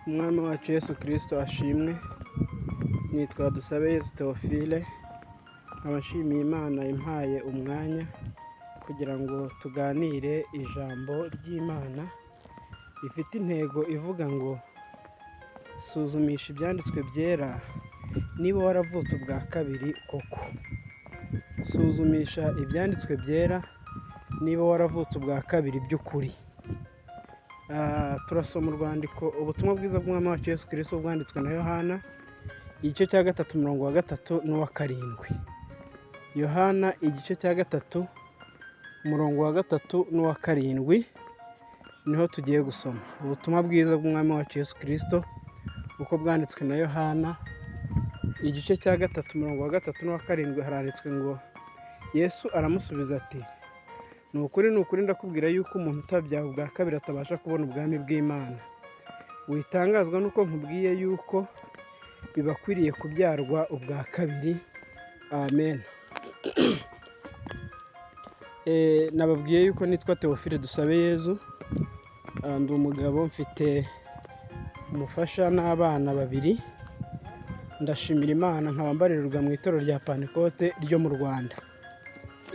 Umwami wacu Yesu Kristo ashimwe. Nitwa Dusabeyezu Theophile, abashimiye Imana impaye umwanya kugira ngo tuganire ijambo ry'Imana rifite intego ivuga ngo suzumisha ibyanditswe byera niba waravutse ubwa kabiri koko. Suzumisha ibyanditswe byera niba waravutse ubwa kabiri by'ukuri. Turasoma urwandiko ubutumwa bwiza bw'Umwami wacu Yesu Kristo bwanditswe na Yohana, igice cya 3 umurongo wa 3 n'uwa 7. Yohana igice cya 3 umurongo wa 3 n'uwa 7 niho tugiye gusoma ubutumwa bwiza bw'Umwami wacu Yesu Kristo uko bwanditswe na Yohana igice cya 3 umurongo wa 3 n'uwa 7. Haranditswe ngo Yesu aramusubiza ati, ni ukuri ndakubwira yuko umuntu utabyawe ubwa kabiri atabasha kubona ubwami bw'Imana. Witangazwa nuko nkubwiye yuko bibakwiriye kubyarwa ubwa kabiri. Amen. Nababwiye yuko nitwa Theophile Dusabeyezu, ndi umugabo, mfite umufasha n'abana 2. Ndashimira Imana nkaba mbarirwa mu itorero rya Pantekote ryo mu Rwanda.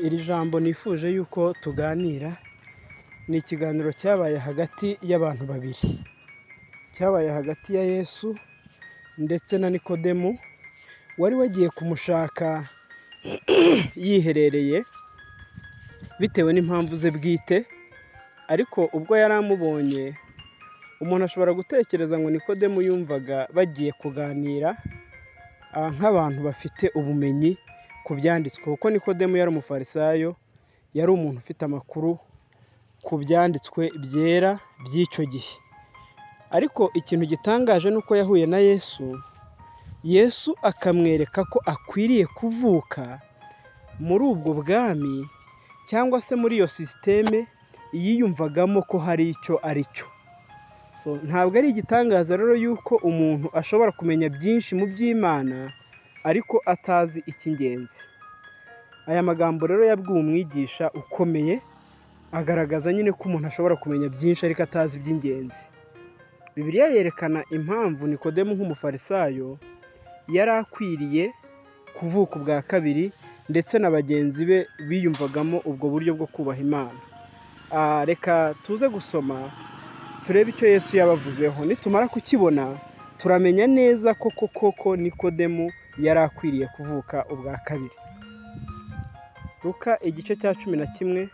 Iri jambo nifuje yuko tuganira ni ikiganiro cyabaye hagati y'abantu 2. Cyabaye hagati ya Yesu ndetse na Nikodemu wari wagiye kumushaka yiherereye bitewe n'impamvu ze bwite, ariko ubwo yari amubonye, umuntu ashobora gutekereza ngo Nikodemu yumvaga bagiye kuganira nk'abantu bafite ubumenyi ku byanditswe, kuko Nikodemu yari umufarisayo, yari umuntu ufite amakuru ku byanditswe byera by'icyo gihe. Ariko ikintu gitangaje nuko yahuye na Yesu akamwereka ko akwiriye kuvuka muri ubwo bwami, cyangwa se muri iyo sisiteme yiyumvagamo ko hari icyo ari cyo. Ntabwo ari igitangaza rero yuko umuntu ashobora kumenya byinshi mu by'Imana ariko atazi icy'ingenzi. Aya magambo rero yabwiwe umwigisha ukomeye, agaragaza nyine ko umuntu ashobora kumenya byinshi ariko atazi iby'ingenzi. Bibiliya yerekana impamvu Nikodemu nk'umufarisayo yari akwiriye kuvuka ubwa kabiri, ndetse na bagenzi be biyumvagamo ubwo buryo bwo kubaha Imana. Reka tuze gusoma turebe icyo Yesu yabavuzeho. Nitumara kukibona turamenya neza ko koko Nikodemu yari akwiriye kuvuka ubwa kabiri. Luka igice cya 11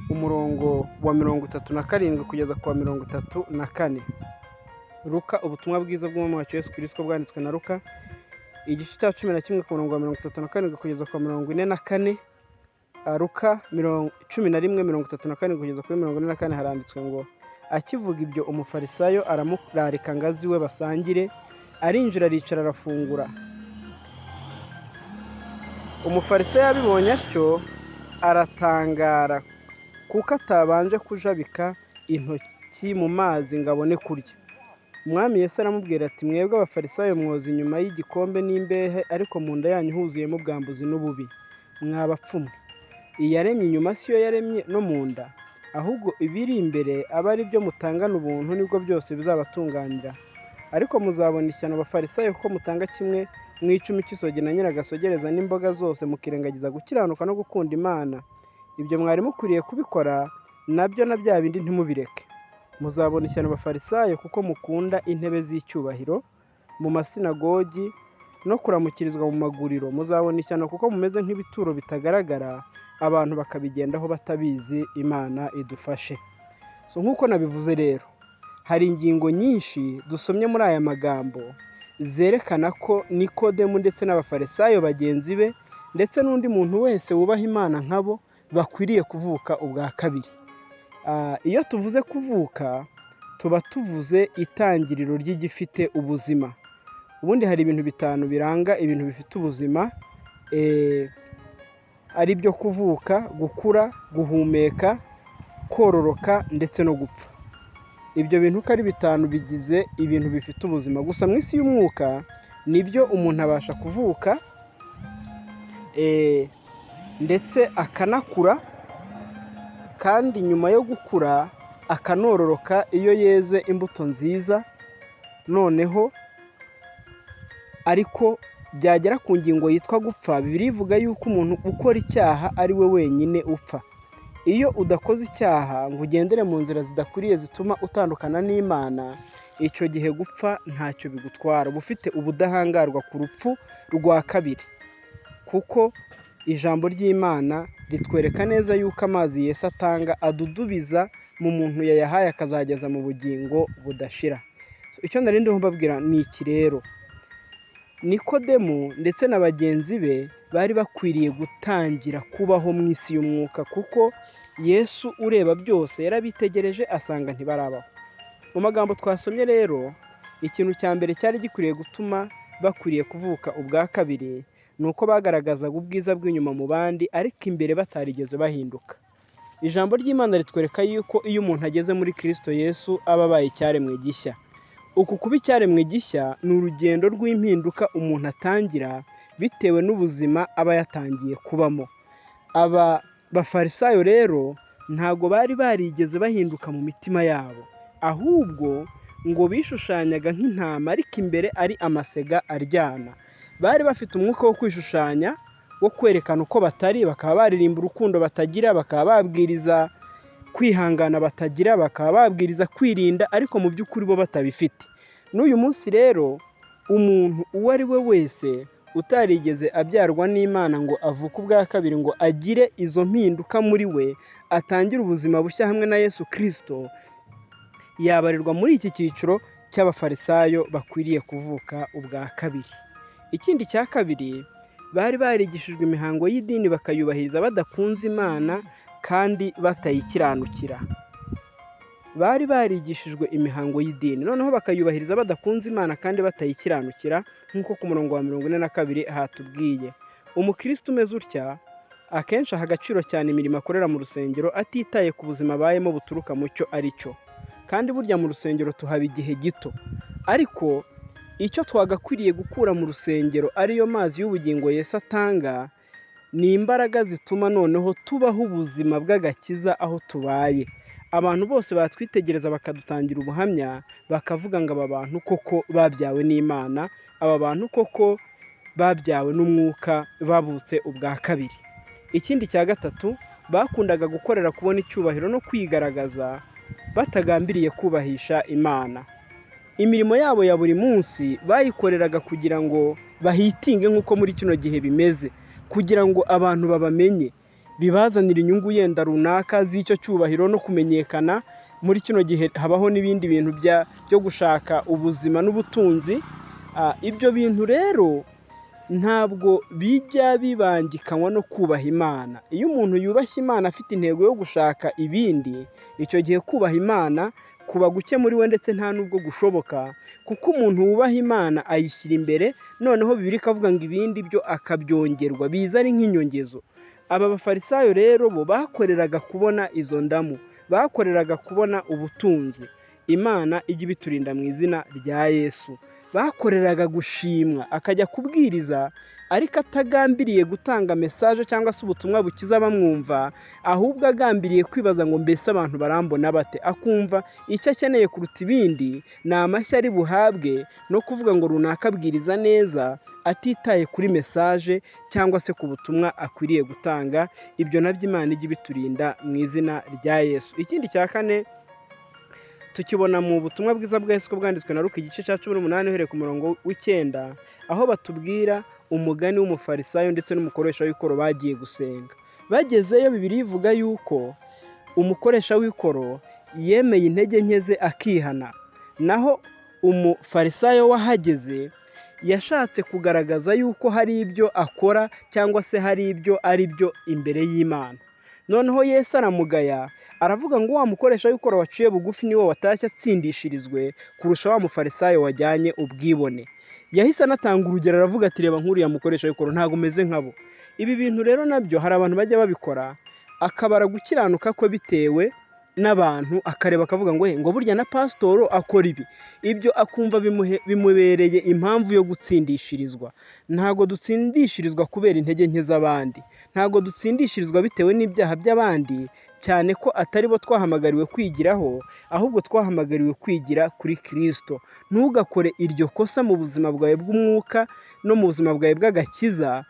umurongo wa 37 kugeza ku wa 34. Luka ubutumwa bwiza bw'Umwami wacu Yesu Kristo bwanditswe na Luka igice cya 11 ku murongo wa 37 kugeza ku wa 44. Luka 11:37 kugeza kuri 44 haranditswe ngo, akivuga ibyo umufarisayo aramurarika ngo aze iwe basangire. Arinjira aricara arafungura. Umufarisayo abibonye atyo aratangara, kuko atabanje kujabika intoki mu mazi ngo abone kurya. Umwami Yesu aramubwira ati, mwebwe abafarisayo mwoza inyuma y'igikombe n'imbehe, ariko mu nda yanyu huzuyemo ubwambuzi n'ububi. Mwabapfumwe! Iyaremye inyuma si yo yaremye no mu nda? Ahubwo ibiri imbere aba ari byo mutangana ubuntu, nibwo byose bizabatunganira. Ariko muzabona ishyano abafarisayo, kuko mutanga kimwe mu 10 cy'isogi na nyiragasogereza n'imboga zose, mukirengagiza gukiranuka no gukunda Imana. Ibyo mwari mukwiriye kubikora, nabyo na bya bindi ntimubireke. Muzabona ishyano abafarisayo, kuko mukunda intebe z'icyubahiro mu masinagogi no kuramukirizwa mu maguriro. Muzabona ishyano, kuko mumeze nk'ibituro bitagaragara, abantu bakabigendaho batabizi. Imana idufashe. Nk'uko nabivuze rero, hari ingingo nyinshi dusomye muri aya magambo zerekana ko Nikodemu ndetse n'abafarisayo bagenzi be, ndetse n'undi muntu wese wubaha Imana nkabo, bakwiriye kuvuka ubwa kabiri. Iyo tuvuze kuvuka, tuba tuvuze itangiriro ry'igifite ubuzima. Ubundi hari ibintu 5 biranga ibintu bifite ubuzima, ari byo kuvuka, gukura, guhumeka, kororoka ndetse no gupfa. Ibyo bintu uko ari 5 bigize ibintu bifite ubuzima. Gusa mu isi y'umwuka nibyo umuntu abasha kuvuka ndetse akanakura, kandi nyuma yo gukura akanororoka iyo yeze imbuto nziza noneho ariko byagera ku ngingo yitwa gupfa, Bibiliya ivuga yuko umuntu ukora icyaha ari we wenyine upfa. Iyo udakoze icyaha ngo ugendere mu nzira zidakwiriye zituma utandukana n'Imana, icyo gihe gupfa ntacyo bigutwara, uba ufite ubudahangarwa ku rupfu rwa kabiri, kuko ijambo ry'Imana ritwereka neza yuko amazi Yesu atanga adudubiza mu muntu yayahaye akazageza mu bugingo budashira. Icyo nari ndiho mbabwira ni iki rero, Nikodemu ndetse na bagenzi be bari bakwiriye gutangira kubaho mu isi y'umwuka, kuko Yesu ureba byose yarabitegereje asanga ntibarabaho. Mu magambo twasomye rero, ikintu cya mbere cyari gikwiriye gutuma bakwiriye kuvuka ubwa kabiri ni uko bagaragazaga ubwiza bw'inyuma mu bandi, ariko imbere batarigeze bahinduka. Ijambo ry'Imana ritwereka yuko iyo umuntu ageze muri Kristo Yesu aba abaye icyaremwe gishya. Uku kuba icyaremwe gishya ni urugendo rw'impinduka umuntu atangira bitewe n'ubuzima aba yatangiye kubamo. Aba bafarisayo rero ntabwo bari barigeze bahinduka mu mitima yabo, ahubwo ngo bishushanyaga nk'intama ariko imbere ari amasega aryana. Bari bafite umwuka wo kwishushanya, wo kwerekana uko batari, bakaba baririmba urukundo batagira, bakaba babwiriza kwihangana batagira, bakaba babwiriza kwirinda, ariko mu by'ukuri bo batabifite. N'uyu munsi rero umuntu uwo ari we wese utarigeze abyarwa n'Imana ngo avuke ubwa kabiri ngo agire izo mpinduka muri we, atangire ubuzima bushya hamwe na Yesu Kristo, yabarirwa muri iki cyiciro cy'abafarisayo bakwiriye kuvuka ubwa kabiri. Ikindi cya kabiri, bari barigishijwe imihango y'idini bakayubahiriza badakunze Imana kandi batayikiranukira. Bari barigishijwe imihango y'idini, noneho bakayubahiriza badakunze Imana kandi batayikiranukira, nk'uko ku murongo wa 42 hatubwiye. Umukristo umeze utya akenshi aha agaciro cyane imirimo akorera mu rusengero, atitaye ku buzima abayemo buturuka mu cyo ari cyo. Kandi burya mu rusengero tuhaba igihe gito, ariko icyo twagakwiriye gukura mu rusengero ariyo mazi y'ubugingo Yesu atanga, ni imbaraga zituma noneho tubaho ubuzima bw'agakiza aho tubaye. Abantu bose batwitegereza bakadutangira ubuhamya, bakavuga ngo aba bantu koko babyawe n'Imana, aba bantu koko babyawe n'umwuka, babutse ubwa kabiri. Ikindi cya gatatu, bakundaga gukorera kubona icyubahiro no kwigaragaza batagambiriye kubahisha Imana. Imirimo yabo ya buri munsi bayikoreraga kugira ngo bahitinge nk'uko muri kino gihe bimeze, kugira ngo abantu babamenye, bibazanira inyungu yenda runaka z'icyo cyubahiro no kumenyekana. Muri kino gihe habaho n'ibindi bintu byo gushaka ubuzima n'ubutunzi. Ibyo bintu rero ntabwo bijya bibangikanywa no kubaha Imana. Iyo umuntu yubashye Imana afite intego yo gushaka ibindi, icyo gihe kubaha Imana kuba guke muri we, ndetse nta nubwo gushoboka, kuko umuntu wubaha Imana ayishyira imbere, noneho Bibiliya ikavuga ngo ibindi byo akabyongerwa, biza ari nk'inyongezo. Aba bafarisayo rero bo bakoreraga kubona izo ndamu, bakoreraga kubona ubutunzi. Imana ijya ibiturinda mu izina rya Yesu. Bakoreraga gushimwa, akajya kubwiriza ariko atagambiriye gutanga mesaje cyangwa se ubutumwa bukiza bamwumva, ahubwo agambiriye kwibaza ngo mbese abantu barambona bate, akumva icyo akeneye kuruta ibindi ni amashyi ari buhabwe no kuvuga ngo runaka abwiriza neza, atitaye kuri mesaje cyangwa se ku butumwa akwiriye gutanga. Ibyo nabyo Imana ijya ibiturinda mu izina rya Yesu. Ikindi cya kane tukibona mu butumwa bwiza bwa Yesu bwanditswe na Luka igice cya 18 uhereye ku murongo w'9, aho batubwira umugani w'umufarisayo ndetse n'umukoresha w'ikoro bagiye gusenga. Bagezeyo Bibiliya ivuga yuko umukoresha w'ikoro yemeye intege nke ze akihana, naho umufarisayo wahageze yashatse kugaragaza yuko hari ibyo akora cyangwa se hari ibyo ari byo imbere y'Imana. Noneho Yesu aramugaya, aravuga ngo wa mukoresha w'ikoro waciye bugufi niwo watashye atsindishirizwe kurusha wa mufarisayo wajyanye ubwibone. Yahise anatanga urugero, aravuga ati reba nk'uriya mukoresha w'ikoro ntabwo umeze nkabo. Ibi bintu rero nabyo hari abantu bajya babikora, akabara gukiranuka kwe bitewe n'abantu akareba akavuga ngo burya na pasitoro akora ibi, ibyo akumva bimubereye impamvu yo gutsindishirizwa. Ntabwo dutsindishirizwa kubera intege nke z'abandi, ntabwo dutsindishirizwa bitewe n'ibyaha by'abandi, cyane ko atari bo twahamagariwe kwigiraho, ahubwo twahamagariwe kwigira kuri Kristo. Ntugakore iryo kosa mu buzima bwawe bw'umwuka no mu buzima bwawe bw'agakiza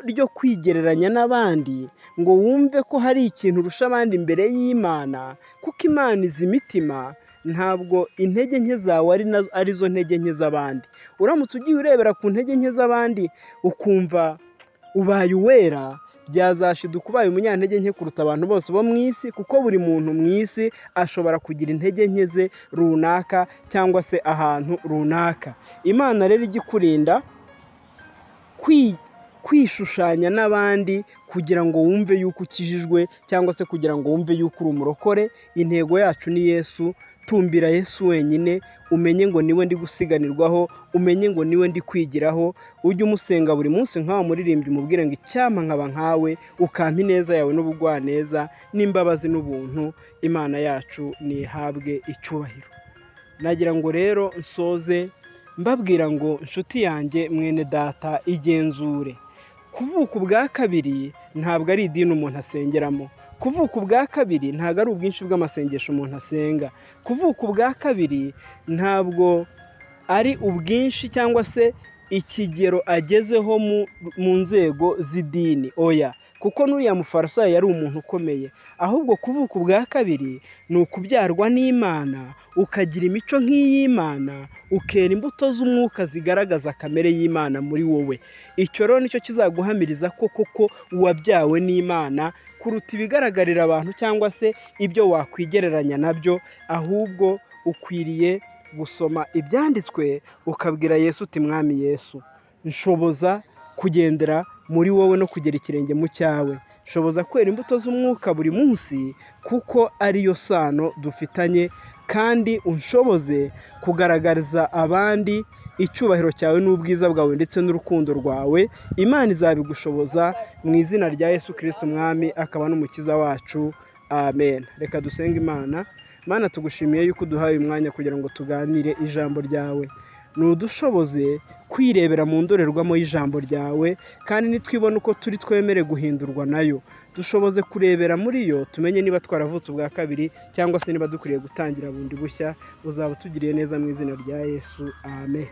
ryo kwigereranya n'abandi ngo wumve ko hari ikintu urusha abandi imbere y'Imana, kuko Imana izi imitima. Ntabwo intege nke zawe ari zo ntege nke z'abandi. Uramutse ugiye urebera ku ntege nke z'abandi ukumva ubaye uwera, byazashiduka ubaye umunyantege nke kuruta abantu bose bo mu isi, kuko buri muntu mu isi ashobora kugira intege nke ze runaka cyangwa se ahantu runaka. Imana rero ijya ikurinda kwishushanya n'abandi kugira ngo wumve yuko ukijijwe cyangwa se kugira ngo wumve yuko uri umurokore. Intego yacu ni Yesu. Tumbira Yesu wenyine, umenye ngo niwe ndi gusiganirwaho, umenye ngo niwe ndi kwigiraho. Ujye umusenga buri munsi nk'aho muririmbyi, umubwire ngo icyampa nkaba nkawe, ukampa ineza yawe n'ubugwaneza n'imbabazi n'ubuntu. Imana yacu nihabwe icyubahiro. Nagira ngo rero nsoze mbabwira ngo inshuti yanjye, mwene data, igenzure. Kuvuka ubwa kabiri ntabwo ari idini umuntu asengeramo. Kuvuka ubwa kabiri ntabwo ari ubwinshi bw'amasengesho umuntu asenga. Kuvuka ubwa kabiri ntabwo ari ubwinshi cyangwa se ikigero agezeho mu nzego z'idini, oya, kuko n'uriya mufarisayo yari umuntu ukomeye. Ahubwo kuvuka ubwa kabiri ni ukubyarwa n'Imana, ukagira imico nk'iy'Imana, ukera imbuto z'umwuka zigaragaza kamere y'Imana muri wowe. Icyo rero nicyo kizaguhamiriza ko koko wabyawe n'Imana, kuruta ibigaragarira abantu cyangwa se ibyo wakwigereranya nabyo. Ahubwo ukwiriye gusoma ibyanditswe ukabwira Yesu uti, Mwami Yesu, nshoboza kugendera muri wowe no kugera ikirenge mu cyawe. Nshoboza kwera imbuto z'umwuka buri munsi, kuko ariyo sano dufitanye, kandi unshoboze kugaragariza abandi icyubahiro cyawe n'ubwiza bwawe ndetse n'urukundo rwawe. Imana izabigushoboza mu izina rya Yesu Kristo Umwami akaba n'umukiza wacu. Amen. Reka dusenge Imana. Mana, tugushimiye yuko uduhaye umwanya kugira ngo tuganire ijambo ryawe. Nudushoboze kwirebera mu ndorerwamo y'ijambo ryawe, kandi nitwibona uko turi twemere guhindurwa nayo. Dushoboze kurebera muri yo, tumenye niba twaravutse ubwa kabiri cyangwa se niba dukwiriye gutangira bundi bushya. Uzaba utugiriye neza mu izina rya Yesu. Amen.